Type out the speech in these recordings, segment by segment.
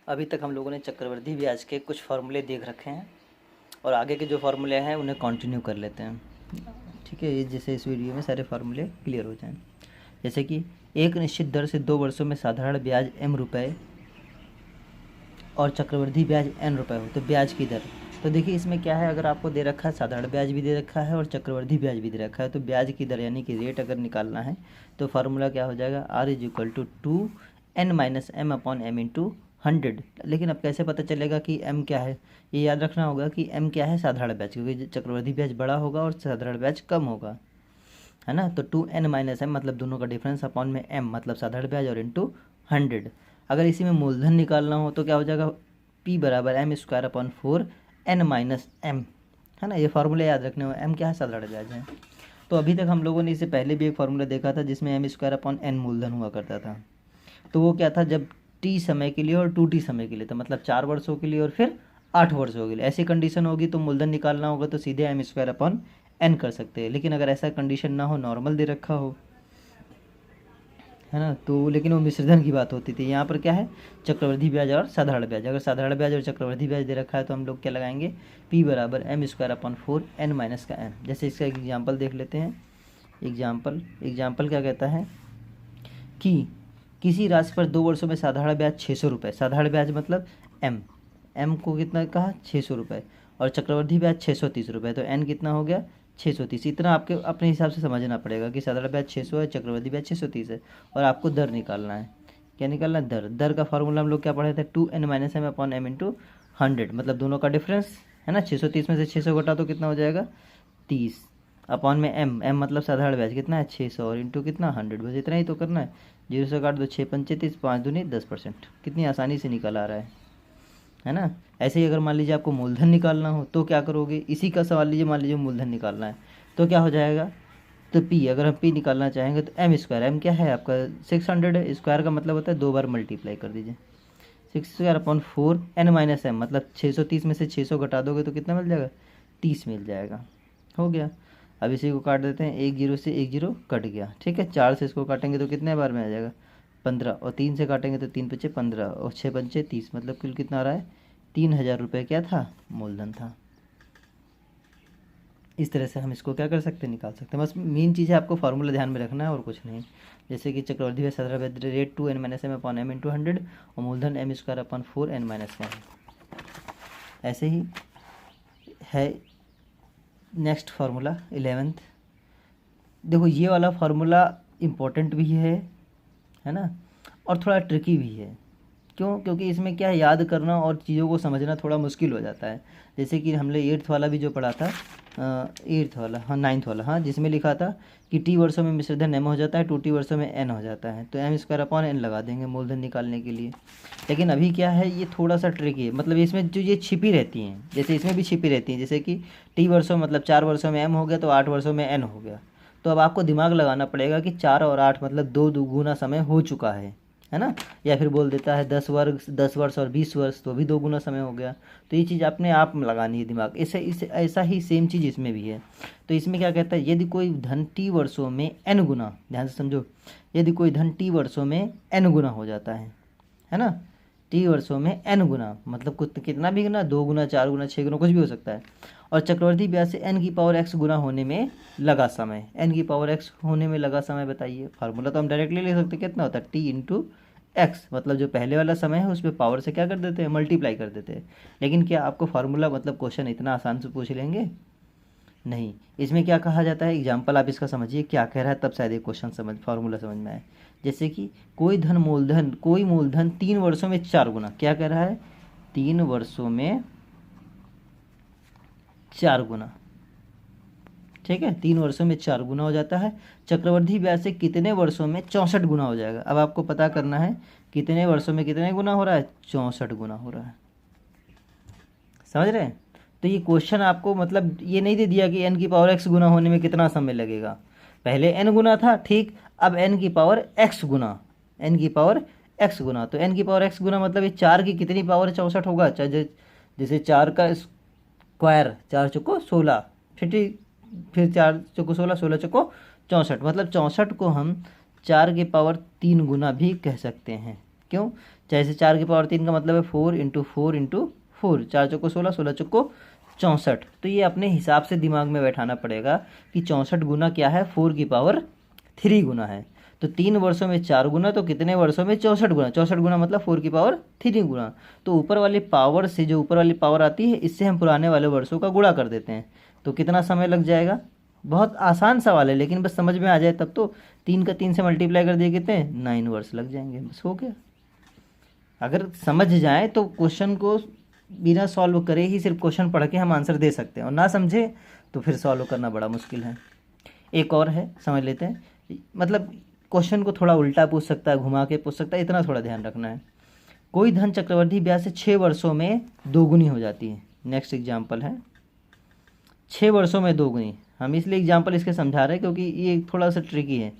अभी तक हम लोगों ने चक्रवृद्धि ब्याज के कुछ फार्मूले देख रखे हैं और आगे के जो फार्मूले हैं उन्हें कंटिन्यू कर लेते हैं। ठीक है, ये जैसे इस वीडियो में सारे फार्मूले क्लियर हो जाएं। जैसे कि एक निश्चित दर से 2 वर्षों में साधारण ब्याज m रुपये और चक्रवृद्धि ब्याज n रुपये हो तो ब्याज की दर। तो देखिए इसमें क्या है, अगर आपको दे रखा है साधारण ब्याज भी दे रखा है और चक्रवृद्धि ब्याज भी दे रखा है तो ब्याज की दर यानी कि रेट अगर निकालना है तो फार्मूला क्या हो जाएगा, r is equal to 2n-m/m/100। लेकिन अब कैसे पता चलेगा कि m क्या है, ये याद रखना होगा कि m क्या है, साधारण ब्याज, क्योंकि चक्रवृद्धि ब्याज बड़ा होगा और साधारण ब्याज कम होगा, है ना। तो 2n-m मतलब दोनों का डिफरेंस अपॉन में m मतलब साधारण ब्याज और इंटू 100। अगर इसी में मूलधन निकालना हो तो क्या हो जाएगा, p बराबर m²/4n-m, है ना। ये फार्मूले याद रखने हो, m क्या है, साधारण ब्याज है। तो अभी तक हम लोगों ने इससे पहले भी एक फार्मूला देखा था जिसमें m²/n मूलधन हुआ करता था। तो वो क्या था, जब t समय के लिए और 2t समय के लिए था, मतलब 4 वर्षों के लिए और फिर 8 वर्षों के लिए, ऐसी कंडीशन होगी तो मूलधन निकालना होगा तो सीधे m²/n कर सकते हैं। लेकिन अगर ऐसा कंडीशन ना हो, नॉर्मल दे रखा हो, है ना, तो लेकिन वो मिश्रधन की बात होती थी। यहाँ पर क्या है, चक्रवृद्धि ब्याज और साधारण ब्याज। अगर साधारण ब्याज और चक्रवृद्धि ब्याज दे रखा है तो हम लोग क्या लगाएंगे, p बराबर m²/4n-m। जैसे इसका एग्जाम्पल देख लेते हैं। एग्जाम्पल क्या कहता है कि किसी राशि पर 2 वर्षों में साधारण ब्याज 600 रुपये, साधारण ब्याज मतलब m को कितना कहा, 600 रुपये, और चक्रवृद्धि ब्याज 630 रुपये, तो n कितना हो गया, 630। इतना आपके अपने हिसाब से समझना पड़ेगा कि साधारण ब्याज 600 है, चक्रवृद्धि ब्याज 630 है, और आपको दर निकालना है। क्या निकालना है, दर का फार्मूला हम लोग क्या पढ़े थे, 2n-m/m इंटू 100, मतलब दोनों का डिफरेंस, है ना। 630 में से 600 घटा तो कितना हो जाएगा, 30, अपॉन में m मतलब साधारण ब्याज कितना है, 600, और इंटू कितना, 100। बस इतना ही तो करना है। 0 से काट दो, 6×5 = 30, 5×2 = 10%। कितनी आसानी से निकल आ रहा है ना। ऐसे ही अगर मान लीजिए आपको मूलधन निकालना हो तो क्या करोगे, इसी का सवाल लीजिए, मान लीजिए मूलधन निकालना है तो क्या हो जाएगा, तो p, अगर हम p निकालना चाहेंगे तो m², m क्या है आपका 600 है, स्क्वायर का मतलब होता है 2 बार मल्टीप्लाई कर दीजिए, 6²/4n-m मतलब 630 में से 600 घटा दोगे तो कितना मिल जाएगा, 30 मिल जाएगा। हो गया। अब इसी को काट देते हैं, 1 0 से 1 0 कट गया, ठीक है। 4 से इसको काटेंगे तो कितने बार में आ जाएगा, 15, और 3 से काटेंगे तो 3×5 = 15 और 6×5 = 30, मतलब कुल कितना आ रहा है, 3000 रुपये क्या था, मूलधन था। इस तरह से हम इसको क्या कर सकते हैं, निकाल सकते हैं। बस मेन चीज़ है आपको फार्मूला ध्यान में रखना है और कुछ नहीं। जैसे कि चक्रवृद्धि ब्याज साधारण ब्याज रेट 2n-m/m इंटू 100 और मूलधन m²/4n-m। ऐसे ही है नेक्स्ट फार्मूला 11th। देखो ये वाला फार्मूला इम्पोर्टेंट भी है ना, और थोड़ा ट्रिकी भी है। क्यों, क्योंकि इसमें क्या है, याद करना और चीज़ों को समझना थोड़ा मुश्किल हो जाता है। जैसे कि हमने 8th वाला भी जो पढ़ा था, 8th वाला, हाँ 9th वाला, हाँ, जिसमें लिखा था कि t वर्षों में मिश्रधन m हो जाता है, 2t वर्षों में n हो जाता है, तो m²/n लगा देंगे मूलधन निकालने के लिए। लेकिन अभी क्या है, ये थोड़ा सा ट्रिकी है, मतलब इसमें जो ये छिपी रहती हैं, जैसे इसमें भी छिपी रहती हैं, जैसे कि t वर्षों मतलब 4 वर्षों में m हो गया तो 8 वर्षों में n हो गया। तो अब आपको दिमाग लगाना पड़ेगा कि 4 और 8 मतलब 2 दुगुना समय हो चुका है ना। या फिर बोल देता है 10 वर्ष और 20 वर्ष, तो भी 2 गुना समय हो गया। तो ये चीज़ अपने आप में लगानी है दिमाग। इसे ऐसा ही सेम चीज़ इसमें भी है। तो इसमें क्या कहता है, यदि कोई धन t वर्षों में n गुना, ध्यान से समझो, यदि कोई धन t वर्षों में n गुना हो जाता है ना, t वर्षों में n गुना मतलब कुछ कितना भी गुना, 2 गुना, 4 गुना, 6 गुना, कुछ भी हो सकता है, और चक्रवृद्धि ब्याज से n⁻x गुना होने में लगा समय, n⁻x होने में लगा समय बताइए। फार्मूला तो हम डायरेक्टली ले सकते, कितना होता है, t इंटू एक्स, मतलब जो पहले वाला समय है उसमें पावर से क्या कर देते हैं, मल्टीप्लाई कर देते हैं। लेकिन क्या आपको फार्मूला मतलब क्वेश्चन इतना आसान से पूछ लेंगे, नहीं। इसमें क्या कहा जाता है, एग्जाम्पल आप इसका समझिए क्या कह रहा है, तब शायद ये क्वेश्चन फार्मूला समझ में आए। जैसे कि कोई मूलधन 3 वर्षों में 4 गुना, क्या कह रहा है, 3 वर्षों में 4 गुना, ठीक है, 3 वर्षों में 4 गुना हो जाता है। चक्रवृद्धि ब्याज से कितने वर्षों में 64 गुना हो जाएगा। अब आपको पता करना है कितने वर्षों में कितने गुना हो रहा है, 64 गुना हो रहा है। समझ रहे हैं। तो ये क्वेश्चन आपको मतलब ये नहीं दे दिया कि n⁻x गुना होने में कितना समय लगेगा, पहले n गुना था, ठीक, अब n⁻x गुना, n⁻x गुना, तो n⁻x गुना मतलब ये 4 की कितनी पावर 64 होगा, जैसे 4 का स्क्वायर, 4 चौको 16, फिर 4 चौको 16, 16 चौको 64, मतलब 64 को हम 4 की पावर 3 गुना भी कह सकते हैं। क्यों? चाहे से 4 की पावर 3 का मतलब है 4 इंटू 4 इंटू 4, 4 चौको 16, 16 चौको 64। तो ये अपने हिसाब से दिमाग में बैठाना पड़ेगा कि 64 गुना क्या है, 4 की पावर 3 गुना है। तो 3 वर्षों में 4 गुना, तो कितने वर्षों में 64 गुना, 64 गुना मतलब 4 की पावर 3 गुना। तो ऊपर वाली पावर से जो ऊपर वाली पावर आती है, इससे हम पुराने वाले वर्षों का गुणा कर देते हैं। तो कितना समय लग जाएगा? बहुत आसान सवाल है, लेकिन बस समझ में आ जाए तब। तो 3 का 3 से मल्टीप्लाई कर दिए, कितने 9 वर्ष लग जाएंगे, बस हो गया। अगर समझ जाए तो क्वेश्चन को बिना सॉल्व करे ही सिर्फ क्वेश्चन पढ़ के हम आंसर दे सकते हैं, और ना समझे तो फिर सॉल्व करना बड़ा मुश्किल है। एक और है, समझ लेते हैं। मतलब क्वेश्चन को थोड़ा उल्टा पूछ सकता है, घुमा के पूछ सकता है, इतना थोड़ा ध्यान रखना है। कोई धन चक्रवृद्धि ब्याज से 6 वर्षों में दोगुनी हो जाती है। नेक्स्ट एग्जाम्पल है 6 वर्षों में दोगुनी। हम इसलिए एग्जाम्पल इसके समझा रहे हैं क्योंकि ये थोड़ा सा ट्रिकी है।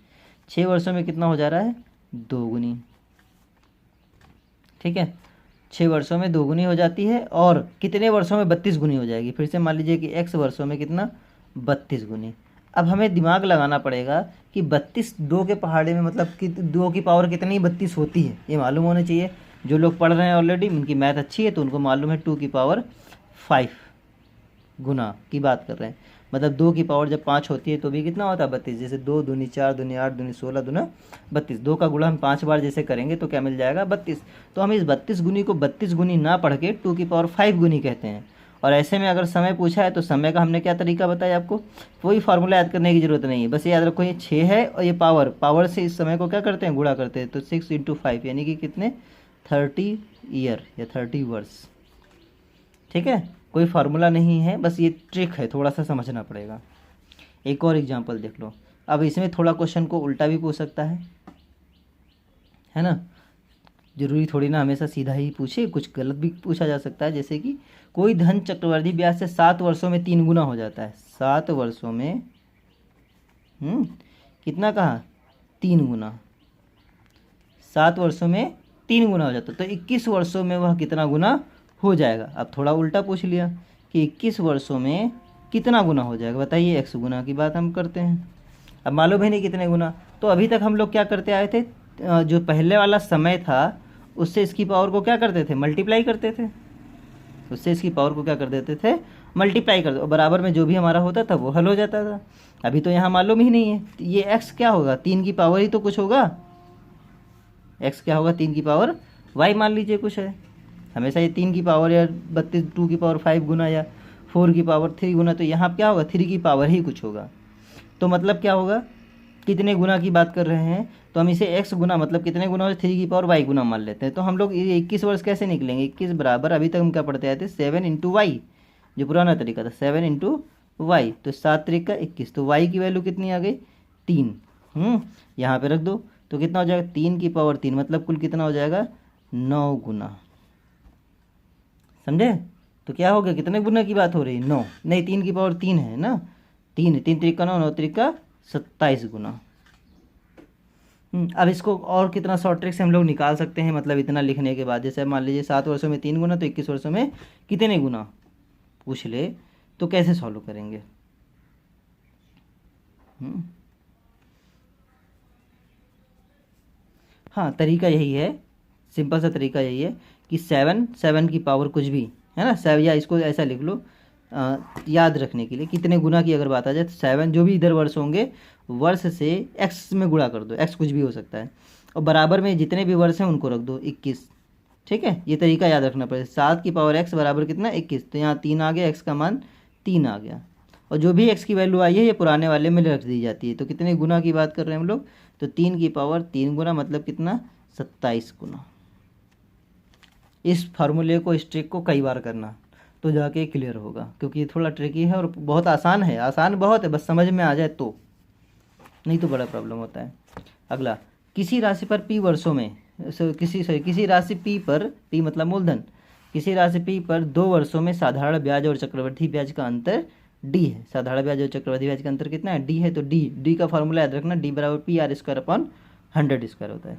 6 वर्षों में कितना हो जा रहा है? दोगुनी। ठीक है, 6 वर्षों में दोगुनी हो जाती है, और कितने वर्षों में 32 गुनी हो जाएगी। फिर से मान लीजिए कि x वर्षों में कितना, 32 गुनी। अब हमें दिमाग लगाना पड़ेगा कि 32 2 के पहाड़े में मतलब कि 2 की पावर कितनी 32 होती है, ये मालूम होना चाहिए। जो लोग पढ़ रहे हैं ऑलरेडी, उनकी मैथ अच्छी है तो उनको मालूम है 2 की पावर 5 गुना की बात कर रहे हैं। मतलब 2 की पावर जब 5 होती है तो भी कितना होता है 32। जैसे 2 दूनी 4 दूनी 8 दूनी 16 दूना 32। 2 का गुणा हम 5 बार जैसे करेंगे तो क्या मिल जाएगा 32। तो हम इस 32 गुनी को 32 गुनी ना पढ़ के 2 की पावर 5 गुनी कहते हैं। और ऐसे में अगर समय पूछा है तो समय का हमने क्या तरीका बताया आपको, कोई फार्मूला याद करने की जरूरत नहीं है। बस याद रखो ये 6 है और ये पावर से इस समय को क्या करते हैं, गुणा करते हैं। तो 6 इंटू 5 यानी कि कितने 30 ईयर या 30 वर्ष। ठीक है, कोई फार्मूला नहीं है, बस ये ट्रिक है, थोड़ा सा समझना पड़ेगा। एक और एग्जांपल देख लो। अब इसमें थोड़ा क्वेश्चन को उल्टा भी पूछ सकता है ना। जरूरी थोड़ी ना हमेशा सीधा ही पूछे, कुछ गलत भी पूछा जा सकता है। जैसे कि कोई धन चक्रवृद्धि ब्याज से 7 वर्षों में 3 गुना हो जाता है। 7 वर्षों में कितना कहा, 3 गुना। 7 वर्षों में 3 गुना हो जाता है, तो 21 वर्षों में वह कितना गुना हो जाएगा। अब थोड़ा उल्टा पूछ लिया कि 21 वर्षों में कितना गुना हो जाएगा, बताइए। x गुना की बात हम करते हैं, अब मालूम है नहीं कितने गुना। तो अभी तक हम लोग क्या करते आए थे, जो पहले वाला समय था उससे इसकी पावर को क्या करते थे, मल्टीप्लाई करते थे। उससे इसकी पावर को क्या कर देते थे, मल्टीप्लाई कर दो, और बराबर में जो भी हमारा होता था वो हल हो जाता था। अभी तो यहाँ मालूम ही नहीं है, ये x क्या होगा, 3 की पावर ही तो कुछ होगा। x क्या होगा, 3 की पावर y मान लीजिए कुछ है। हमेशा ये 3 की पावर या 32 2 की पावर 5 गुना या 4 की पावर 3 गुना, तो यहाँ क्या होगा 3 की पावर ही कुछ होगा। तो मतलब क्या होगा, कितने गुना की बात कर रहे हैं, तो हम इसे x गुना मतलब कितने गुना हो 3 की पावर y गुना मान लेते हैं। तो हम लोग ये 21 वर्ष कैसे निकलेंगे, 21 बराबर, अभी तक हम क्या पढ़ते आए थे 7 इंटू वाई, जो पुराना तरीका था 7 इंटू वाई। तो 7 3 का 21, तो y की वैल्यू कितनी आ गई 3। यहाँ पे रख दो तो कितना हो जाएगा 3 की पावर 3, मतलब कुल कितना हो जाएगा 9 गुना। समझे? तो क्या हो गया, कितने गुना की बात हो रही है, 9 नहीं 3 की पावर 3 है ना, 3 3 3 का 9 9 3 का 27 गुना। अब इसको और कितना शॉर्ट ट्रिक से हम लोग निकाल सकते हैं, मतलब इतना लिखने के बाद। जैसे मान लीजिए 7 वर्षों में 3 गुना, तो 21 वर्षों में कितने गुना पूछ ले, तो कैसे सॉल्व करेंगे। हाँ, तरीका यही है, सिंपल सा तरीका यही है कि 7 की पावर कुछ भी है ना, 7, या इसको ऐसा लिख लो याद रखने के लिए, कितने गुना की अगर बात आ जाए तो 7 जो भी इधर वर्ष होंगे, वर्ष से x में गुणा कर दो, x कुछ भी हो सकता है, और बराबर में जितने भी वर्ष हैं उनको रख दो 21। ठीक है, ये तरीका याद रखना पड़ेगा। 7 की पावर x बराबर कितना 21, तो यहाँ 3 आ गया, x का मान 3 आ गया, और जो भी x की वैल्यू आई है ये पुराने वाले में रख दी जाती है। तो कितने गुना की बात कर रहे हैं हम लोग, तो 3 की पावर 3 गुना मतलब कितना 27 गुना। इस फार्मूले को, इस ट्रिक को कई बार करना तो जाके क्लियर होगा, क्योंकि ये थोड़ा ट्रिकी है और बहुत आसान है, आसान बहुत है, बस समझ में आ जाए तो, नहीं तो बड़ा प्रॉब्लम होता है। अगला, किसी राशि पर p वर्षों में किसी राशि p पर, p मतलब मूलधन, किसी राशि p पर 2 वर्षों में साधारण ब्याज और चक्रवृद्धि ब्याज का अंतर d है। साधारण ब्याज और चक्रवृद्धि ब्याज का अंतर कितना है, d है। तो d का फॉर्मूला याद रखना, d बराबर PR² अपॉन 100² होता है।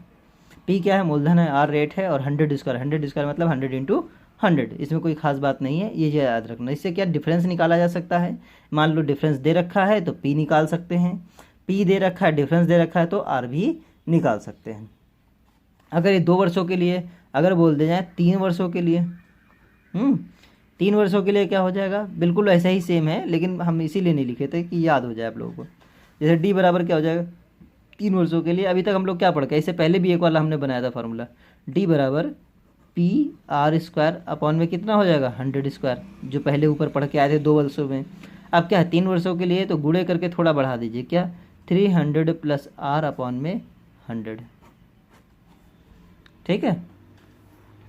p क्या है, मूलधन है, r रेट है, और 100² मतलब 100 इंटू 100, इसमें कोई खास बात नहीं है, ये याद रखना। इससे क्या डिफरेंस निकाला जा सकता है, मान लो डिफरेंस दे रखा है तो p निकाल सकते हैं, p दे रखा है, डिफरेंस दे रखा है तो r भी निकाल सकते हैं। अगर ये 2 वर्षों के लिए, अगर बोल दे जाए 3 वर्षों के लिए, 3 वर्षों के लिए क्या हो जाएगा, बिल्कुल ऐसा ही सेम है, लेकिन हम इसीलिए नहीं लिखे थे कि याद हो जाए आप लोगों को। जैसे डी बराबर क्या हो जाएगा 3 वर्षों के लिए, अभी तक हम लोग क्या पढ़ के, इससे पहले भी एक वाला हमने बनाया था फार्मूला, डी बराबर पी आर स्क्वायर अपॉन में कितना हो जाएगा 100 स्क्वायर, जो पहले ऊपर पढ़ के आए थे 2 वर्षों में। अब क्या है 3 वर्षों के लिए, तो गुणे करके थोड़ा बढ़ा दीजिए, क्या 300 प्लस आर अपॉन में 100, ठीक है।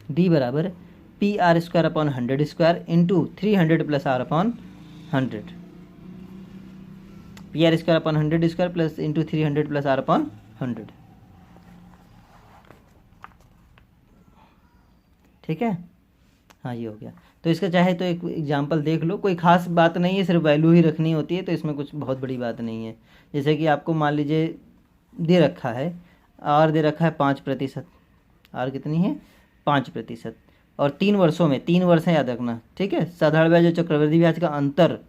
डी बराबर P R square upon 100 square into 300 plus R upon 100, P R square upon 100 square plus into 300 plus R upon 100, ठीक है। हाँ ये हो गया। तो इसका चाहे तो एक एग्जांपल देख लो, कोई खास बात नहीं है, सिर्फ वैल्यू ही रखनी होती है, तो इसमें कुछ बहुत बड़ी बात नहीं है। जैसे कि आपको मान लीजिए दे रखा है, आर दे रखा है 5%, आर कितनी है 5%, और 3 वर्षों में, 3 वर्ष है याद रखना, ठीक है। साधारण ब्याज और चक्रवृद्धि ब्याज का अंतर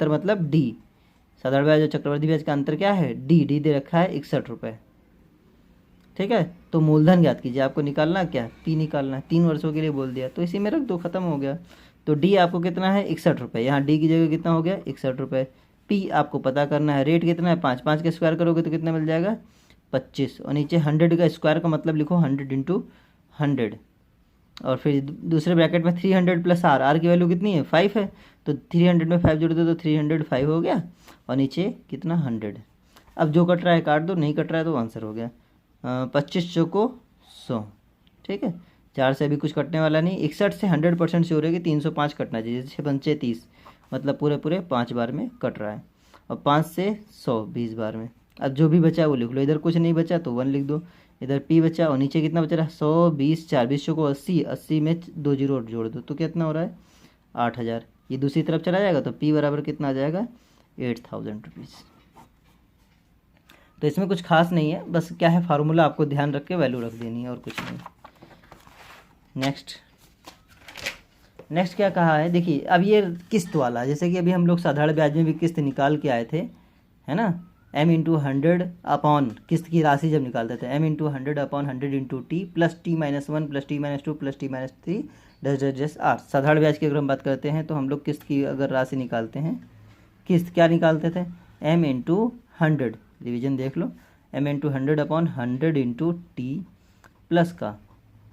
मतलब डी, साधारण ब्याज और चक्रवृद्धि ब्याज का अंतर क्या है डी, डी दे रखा है 61 रुपये, ठीक है। तो मूलधन ज्ञात कीजिए, आपको निकालना क्या पी निकालना है, 3 वर्षों के लिए बोल दिया तो इसी में रख दो, खत्म हो गया। तो डी आपको कितना है 61 रुपये, यहाँ डी की जगह कितना हो गया 61 रुपये। पी आपको पता करना है, रेट कितना है 5, 5 का स्क्वायर करोगे तो कितना मिल जाएगा 25, और नीचे 100 का स्क्वायर का मतलब लिखो 100 इंटू 100, और फिर दूसरे ब्रैकेट में 300 प्लस आर, आर की वैल्यू कितनी है 5 है, तो 300 में 5 जोड़ दो तो 305 हो गया, और नीचे कितना 100। अब जो कट रहा है काट दो, नहीं कट रहा है तो आंसर हो गया 25 चौको 100, ठीक है। 4 से अभी कुछ कटने वाला नहीं, 61 से 100% श्योर है कि 305 कटना चाहिए, 6 पंचे 30, मतलब पूरे पूरे 5 बार में कट रहा है, और 5 से 100 20 बार में। अब जो भी बचा वो लिख लो, इधर कुछ नहीं बचा तो 1 लिख दो, इधर पी बचा, और नीचे कितना बचा रहा 100 20 4 20 को 80, 80 में 2 जीरो जोड़ दो तो कितना हो रहा है 8000। ये दूसरी तरफ चला जाएगा तो पी बराबर कितना आ जाएगा 8000 रुपीज़। तो इसमें कुछ खास नहीं है, बस क्या है फार्मूला आपको ध्यान रख के वैल्यू रख देनी है और कुछ नहीं। नेक्स्ट क्या कहा है, देखिए अब ये किस्त वाला, जैसे कि अभी हम लोग साधारण ब्याज में भी किस्त निकाल के आए थे, है ना, m इंटू 100 अपॉन किस्त की राशि जब निकालते थे m into 100 upon 100 into T plus t-1 plus t-2 plus t-3 dash dash dash R. साधारण ब्याज की अगर हम बात करते हैं तो हम लोग किस्त की अगर राशि निकालते हैं, किस्त क्या निकालते थे m इंटू 100, डिवीजन देख लो, m into 100 upon 100 into T plus का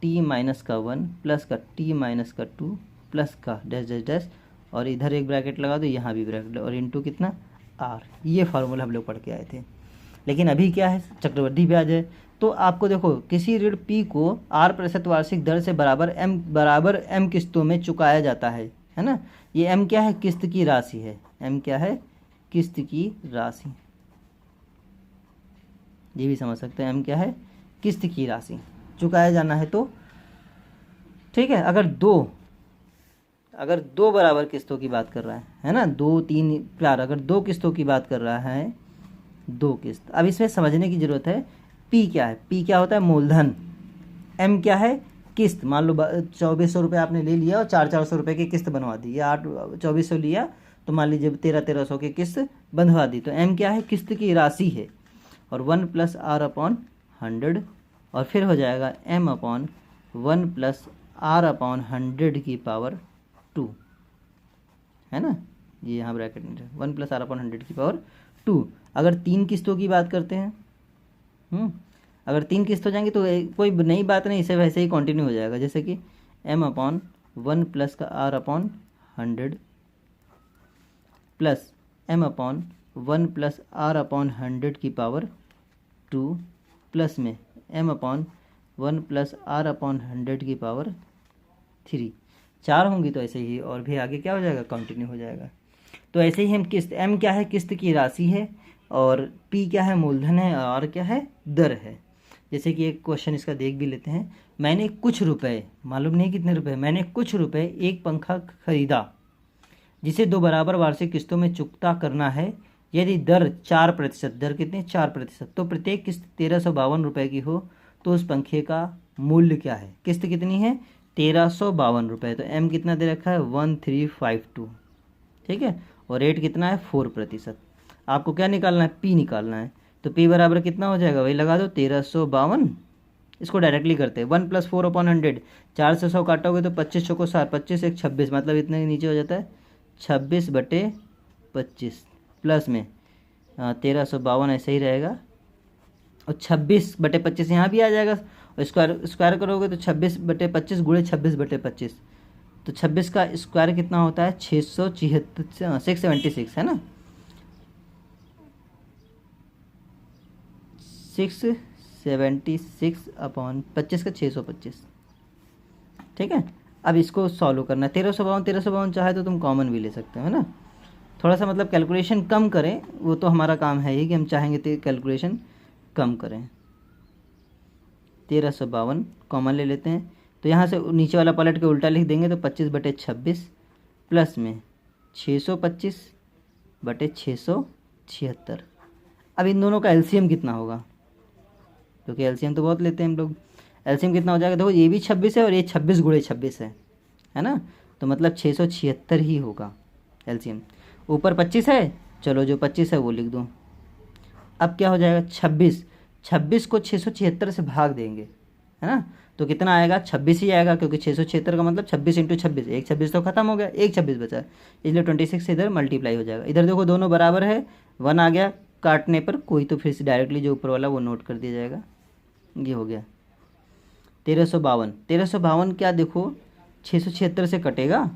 t-1 प्लस का t-2 प्लस का डैश डैश डैश, और इधर एक ब्रैकेट लगा दो, यहाँ भी ब्रैकेट, और इंटू कितना आर। ये फार्मूला हम लोग पढ़ के आए थे। लेकिन अभी क्या है चक्रवृद्धि ब्याज है, तो आपको देखो किसी ऋण पी को r% वार्षिक दर से बराबर m किस्तों में चुकाया जाता है ना। ये m क्या है किस्त की राशि है, m क्या है किस्त की राशि, ये भी समझ सकते हैं m क्या है किस्त की राशि चुकाया जाना है। तो ठीक है, अगर दो बराबर किस्तों की बात कर रहा है ना, 2 3 4, अगर 2 किस्तों की बात कर रहा है, 2 किस्त। अब इसमें समझने की ज़रूरत है पी क्या है, पी क्या होता है मूलधन, एम क्या है किस्त। मान लो 2400 रुपये आपने ले लिया और 400 रुपये की किस्त बनवा दी, या 2400 लिया तो मान लीजिए 1300 की किस्त बंधवा दी, तो एम क्या है किस्त की राशि है, और 1 प्लस आर अपॉन 100, और फिर हो जाएगा M upon 1 plus R upon 100 की पावर 2, है ना, ये यहाँ ब्रैकेट में 1 प्लस आर अपॉन 100 की पावर 2। अगर 3 किस्तों की बात करते हैं, अगर 3 किस्त हो जाएंगे तो कोई नई बात नहीं, इसे वैसे ही कंटिन्यू हो जाएगा, जैसे कि m अपॉन 1 प्लस का r upon 100 plus m upon 1 plus r upon 100 की पावर 2 प्लस में m upon 1 plus r upon 100 की पावर 3। 4 होंगी तो ऐसे ही, और भी आगे क्या हो जाएगा कंटिन्यू हो जाएगा। तो ऐसे ही हम किस्त, m क्या है किस्त की राशि है, और p क्या है मूलधन है, और r क्या है दर है। जैसे कि एक क्वेश्चन इसका देख भी लेते हैं, मैंने कुछ रुपए, मालूम नहीं कितने रुपए, मैंने कुछ रुपए एक पंखा खरीदा जिसे 2 बराबर वार्षिक किस्तों में चुकता करना है, यदि दर 4%, दर कितनी 4%, तो प्रत्येक किस्त 1352 रुपये की हो, तो उस पंखे का मूल्य क्या है। किस्त कितनी है 1352 रुपये, तो m कितना दे रखा है 1352, ठीक है, और रेट कितना है 4%। आपको क्या निकालना है p निकालना है, तो p बराबर कितना हो जाएगा वही लगा दो 1352 इसको डायरेक्टली करते हैं। 1 + 4/100, 4 से 100 काटोगे तो 25 चौको 60, 25 एक 26, मतलब इतने के नीचे हो जाता है 26/25 प्लस में 1352 ऐसे ही रहेगा, और 26/25 यहाँ भी आ जाएगा, और स्क्वायर करोगे तो 26/25 गुणे 26/25, तो 26 का स्क्वायर कितना होता है 676, 676 है ना, 676/25 का 625। ठीक है, अब इसको सॉल्व करना है। 1352 चाहे तो तुम कॉमन भी ले सकते हो, है ना। थोड़ा सा मतलब कैलकुलेशन कम करें, वो तो हमारा काम है ही कि हम चाहेंगे तो कैलकुलेशन कम करें। 1352 कॉमन ले लेते हैं, तो यहाँ से नीचे वाला पलट के उल्टा लिख देंगे तो 25/26 प्लस में 625/676। अब इन दोनों का एलसीएम कितना होगा, क्योंकि एलसीएम तो बहुत लेते हैं हम लोग। एलसीएम कितना हो जाएगा, देखो ये भी 26 है और ये 26 गुणे 26 है ना, तो मतलब 676 ही होगा एलसीएम। ऊपर 25 है, चलो जो 25 है वो लिख दो। अब क्या हो जाएगा 26 को 676 से भाग देंगे, है ना, तो कितना आएगा 26 ही आएगा, क्योंकि 676 का मतलब 26 × 26, एक 26 तो खत्म हो गया, एक 26 बचा, इसलिए 26 से इधर मल्टीप्लाई हो जाएगा। इधर देखो दोनों बराबर है, 1 आ गया काटने पर, कोई तो फिर से डायरेक्टली जो ऊपर वाला वो नोट कर दिया जाएगा। ये हो गया 1352 क्या देखो 676 से कटेगा,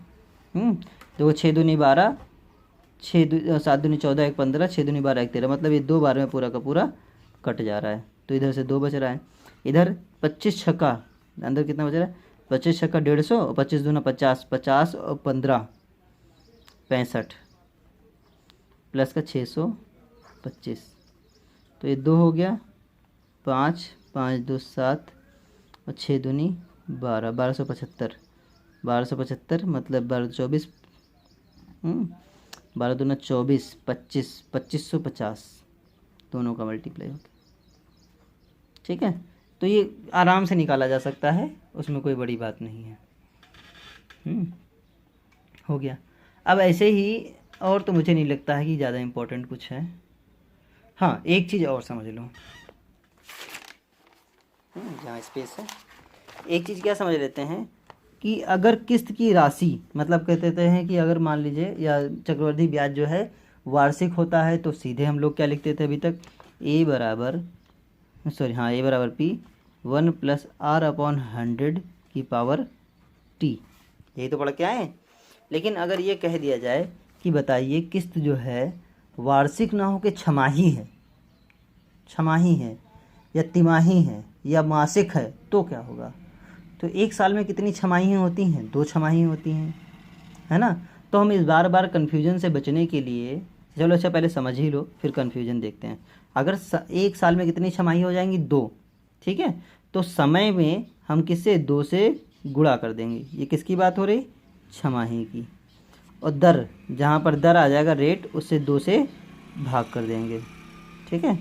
देखो 6 दूनी 12, 7 दूनी 14, 1 15, 6 दूनी 12, 1 13, मतलब ये 2 बार में पूरा का पूरा कट जा रहा है, तो इधर से 2 बच रहा है। इधर 25 छक्का, अंदर कितना बच रहा है 25 छक्का 150, और 25 दूना 50, 50 और 15 65 प्लस का 625, तो ये 2 हो गया, 5 5 2 7 और 6 दूनी 12, 1275 मतलब 12 24, 12 दूना 24, 25 2550 दोनों का मल्टीप्लाई हो गया। ठीक है, तो ये आराम से निकाला जा सकता है, उसमें कोई बड़ी बात नहीं है। हो गया। अब ऐसे ही और तो मुझे नहीं लगता है कि ज़्यादा इम्पोर्टेंट कुछ है। हाँ, एक चीज़ और समझ लो, जहाँ स्पेस है, एक चीज़ क्या समझ लेते हैं कि अगर किस्त की राशि, मतलब कहते हैं कि अगर मान लीजिए या चक्रवृद्धि ब्याज जो है वार्षिक होता है, तो सीधे हम लोग क्या लिखते थे अभी तक, ए बराबर P 1 + R/100 की पावर T, यही तो पढ़ के आए। लेकिन अगर ये कह दिया जाए कि बताइए किस्त जो है वार्षिक ना हो के छमाही है या तिमाही है या मासिक है, तो क्या होगा। तो एक साल में कितनी छमाही होती हैं, 2 छमाही होती हैं, है ना। तो हम इस बार कन्फ्यूजन से बचने के लिए, चलो अच्छा पहले समझ ही लो फिर कन्फ्यूजन देखते हैं। अगर एक साल में कितनी छमाही हो जाएंगी, 2, ठीक है, तो समय में हम किससे 2 से गुणा कर देंगे। ये किसकी बात हो रही, छमाही की। और दर, जहाँ पर दर आ जाएगा रेट, उससे 2 से भाग कर देंगे। ठीक है,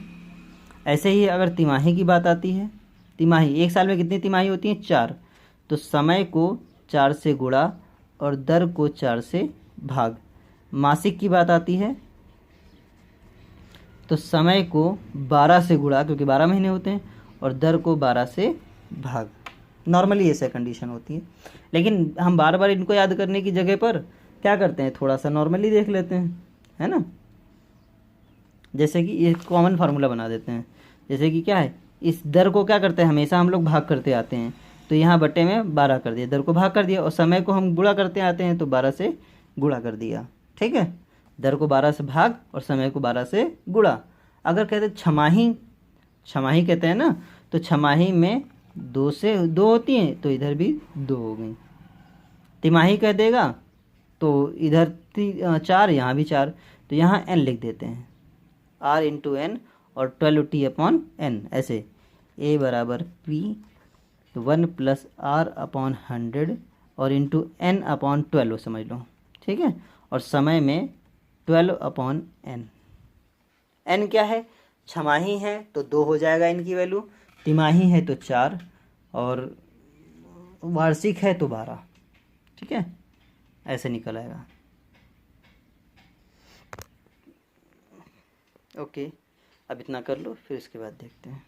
ऐसे ही अगर तिमाही की बात आती है, तिमाही एक साल में कितनी तिमाही होती हैं, 4, तो समय को 4 से गुणा और दर को 4 से भाग। मासिक की बात आती है तो समय को 12 से गुणा, क्योंकि 12 महीने होते हैं, और दर को 12 से भाग। नॉर्मली ऐसे कंडीशन होती है, लेकिन हम बार बार इनको याद करने की जगह पर क्या करते हैं, थोड़ा सा नॉर्मली देख लेते हैं, है ना। जैसे कि ये कॉमन फार्मूला बना देते हैं, जैसे कि क्या है, इस दर को क्या करते हैं, हमेशा हम लोग भाग करते आते हैं, तो यहाँ बटे में 12 कर दिया, दर को भाग कर दिया, और समय को हम गुणा करते आते हैं तो 12 से गुणा कर दिया। ठीक है, दर को 12 से भाग और समय को 12 से गुणा। अगर कहते छमाही कहते हैं ना, तो छमाही में 2 से 2 होती हैं, तो इधर भी 2 हो गई। तिमाही कह देगा तो इधर 4, यहाँ भी 4, तो यहाँ n लिख देते हैं, R × n और 12T/n, ऐसे A बराबर P 1 + R/100 और इंटू n/12 समझ लो। ठीक है, और समय में 12/n। n क्या है, छमाही है तो 2 हो जाएगा n की वैल्यू, तिमाही है तो 4, और वार्षिक है तो 12। ठीक है, ऐसे निकल आएगा। ओके, अब इतना कर लो, फिर इसके बाद देखते हैं।